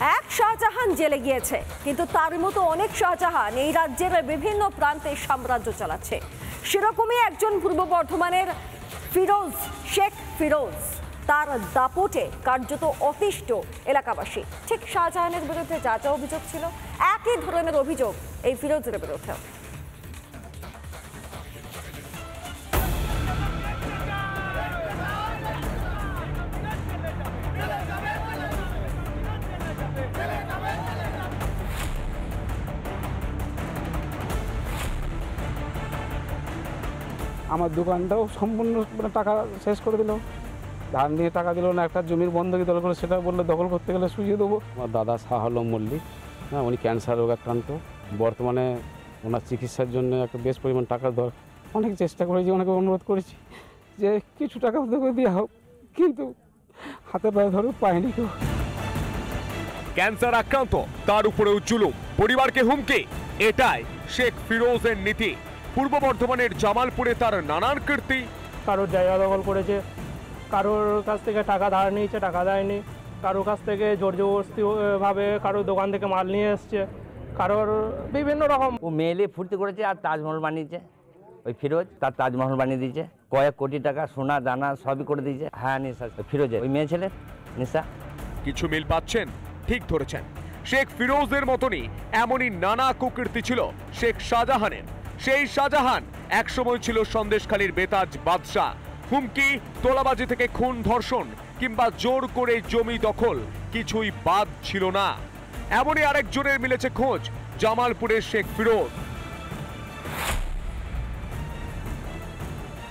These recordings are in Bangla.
এক শাহজাহান জেলে গিয়েছে, কিন্তু তার মতো অনেক শাহজাহান এই রাজ্যের বিভিন্ন প্রান্তে সাম্রাজ্য চালাচ্ছে। সেরকমই একজন পূর্ব বর্ধমানের ফিরোজ, শেখ ফিরোজ। তার দাপটে কার্যত অতিষ্ঠ এলাকাবাসী। ঠিক শাহজাহানের বিরুদ্ধে যা যা অভিযোগ ছিল, একই ধরনের অভিযোগ এই ফিরোজের বিরুদ্ধে। আমার দোকানটাও সম্পূর্ণ টাকা শেষ করে দিল, ধার নিয়ে টাকা দিল না, একটা জমির বন্ধকি দল করে সেটা বললে দখল করতে গেলে সুজিয়ে দেবো। আমার দাদা শাহ আলম মল্লিক, হ্যাঁ, উনি ক্যান্সার রোগ আক্রান্ত। বর্তমানে ওনার চিকিৎসার জন্য একটা বেশ পরিমাণ টাকার দর। অনেক চেষ্টা করেছি, অনেকে অনুরোধ করেছি যে কিছু টাকা তোকে দেওয়া হোক, কিন্তু হাতে পায়ে ধরে পায়নি কেউ। ক্যান্সার আক্রান্ত, তার উপরেও জুলুম, পরিবারকে হুমকি, এটাই শেখ ফিরোজের নীতি। পূর্ব বর্ধমানের জামালপুরে তার নানান কীর্তি। কারোর জায়গা দখল করেছে, কারোর কাছ থেকে টাকা ধার নিয়েছে, টাকা দেয়নি, কারোর কাছ থেকে জোর জবরদস্তি ভাবে কারোর দোকান থেকে মাল নিয়ে এসছে, কারোর বিভিন্ন রকম। ও মেয়েলে ফুর্তি করেছে আর তাজমহল বানিয়েছে। ওই ফিরোজ তার তাজমহল বানিয়ে দিয়েছে, কয়েক কোটি টাকা সোনা দানা সবই করে দিয়েছে। হ্যাঁ, নিশা ফিরোজের ওই মেয়ে ছেলের নিশা। কিছু মিল পাচ্ছেন? ঠিক ধরেছেন, শেখ ফিরোজের মতনই এমনই নানা কুকীর্তি ছিল শেখ শাহজাহানের। সেই শাহজাহান একসময় ছিল সন্দেশখালীর বেতাজ বাদশাহ। হুমকি, তোলাবাজি থেকে খুন, ধর্ষণ কিংবা জোর করে জমি দখল কিছুই বাদ ছিল না। এমনই আরেকজনের মিলেছে খোঁজ, জামালপুরের শেখ ফিরোজ।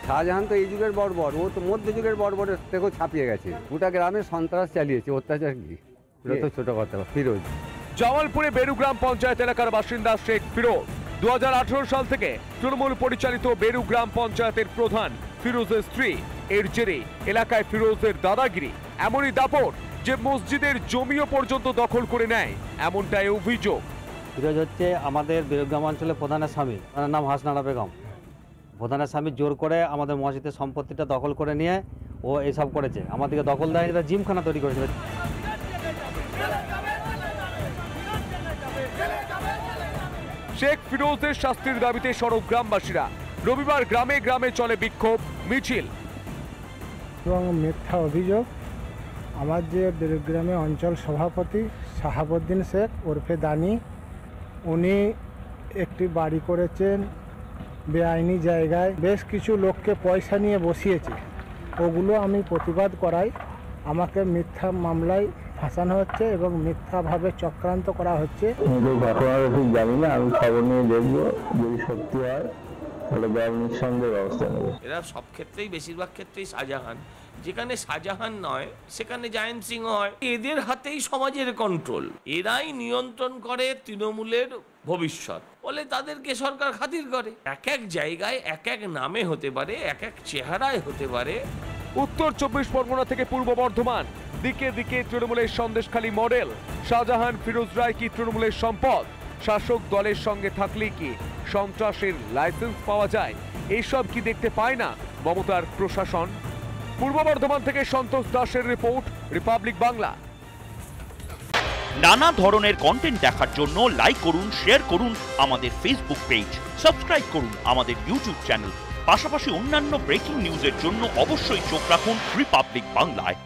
শাহজাহান তো এই যুগের বর্বর, ও তো মধ্যযুগের বর্বরের থেকেও ছাপিয়ে গেছে। গোটা গ্রামে সন্ত্রাস চালিয়েছে, অত্যাচার কি ছোট কথা। ফিরোজ জামালপুরে বেরুগ্রাম পঞ্চায়েত এলাকার বাসিন্দা শেখ ফিরোজ 2018 সাল থেকে তৃণমূল পরিচালিত বেরুগ্রাম পঞ্চায়েতের প্রধান ফিরোজের স্ত্রী। এর জেরে এলাকায় ফিরোজের দাদাগিরি, এমনই দাপট যে মসজিদের জমিও পর্যন্ত দখল করে নেয়, এমনটাই অভিযোগ। ফিরোজ হচ্ছে আমাদের বেরুগ্রাম অঞ্চলের প্রধানের স্বামী, তার নাম হাসনারা বেগম। প্রধানের স্বামী জোর করে আমাদের মসজিদের সম্পত্তিটা দখল করে নিয়ে ও এসব করেছে, আমাদেরকে দখল দেয়, জিমখানা তৈরি করেছিল। শেখ ফিরোজের শাস্তির দাবিতে সরব গ্রামবাসীরা। রবিবার গ্রামে গ্রামে চলে বিক্ষোভ মিছিল। এবং মিথ্যা অভিযোগ, আমার যে বেরুগ্রামে অঞ্চল সভাপতি শাহাবুদ্দিন শেখ ওরফে দানি, উনি একটি বাড়ি করেছেন বেআইনি জায়গায়, বেশ কিছু লোককে পয়সা নিয়ে বসিয়েছে। ওগুলো আমি প্রতিবাদ করাই, আমাকে মিথ্যা মামলায় ফাঁসানো হচ্ছে এবং মিথ্যাভাবে চক্রান্ত করা হচ্ছে। ঘটনাটা ঠিক জানি না, আমি খবর নিয়ে দেখবো, যদি সত্যি হয় তাহলে নিঃসন্দেহে ব্যবস্থা নেব। এরা সব ক্ষেত্রেই, বেশিরভাগ ক্ষেত্রেই শাহজাহান, যেখানে শাহজাহান নয় সেখানে জায়েন্ট সিং হয়। এদের হাতেই সমাজের কন্ট্রোল, এরাই নিয়ন্ত্রণ করে তৃণমূলের ভবিষ্যৎ, বলে তাদেরকে সরকার খাতির করে। এক এক জায়গায় এক এক নামে হতে পারে, এক এক চেহারায় হতে পারে। উত্তর 24 পরগনা থেকে পূর্ব বর্ধমান, দিকে দিকে তৃণমূলের সন্দেশখালী মডেল। শাহজাহান ফিরোজ রায় কি তৃণমূলের সম্পদ? শাসক দলের সঙ্গে থাকলে কি সন্ত্রাসের লাইসেন্স পাওয়া যায়? এইসব কি দেখতে পায় না মমতার প্রশাসন? পূর্ব বর্ধমান থেকে সন্তোষ দাসের রিপোর্ট, রিপাবলিক বাংলা। নানা ধরনের কন্টেন্ট দেখার জন্য লাইক করুন, শেয়ার করুন আমাদের ফেসবুক পেজ, সাবস্ক্রাইব করুন আমাদের ইউটিউব চ্যানেল। পাশাপাশি অন্যান্য ব্রেকিং নিউজের জন্য অবশ্যই চোখ রাখুন রিপাবলিক বাংলায়।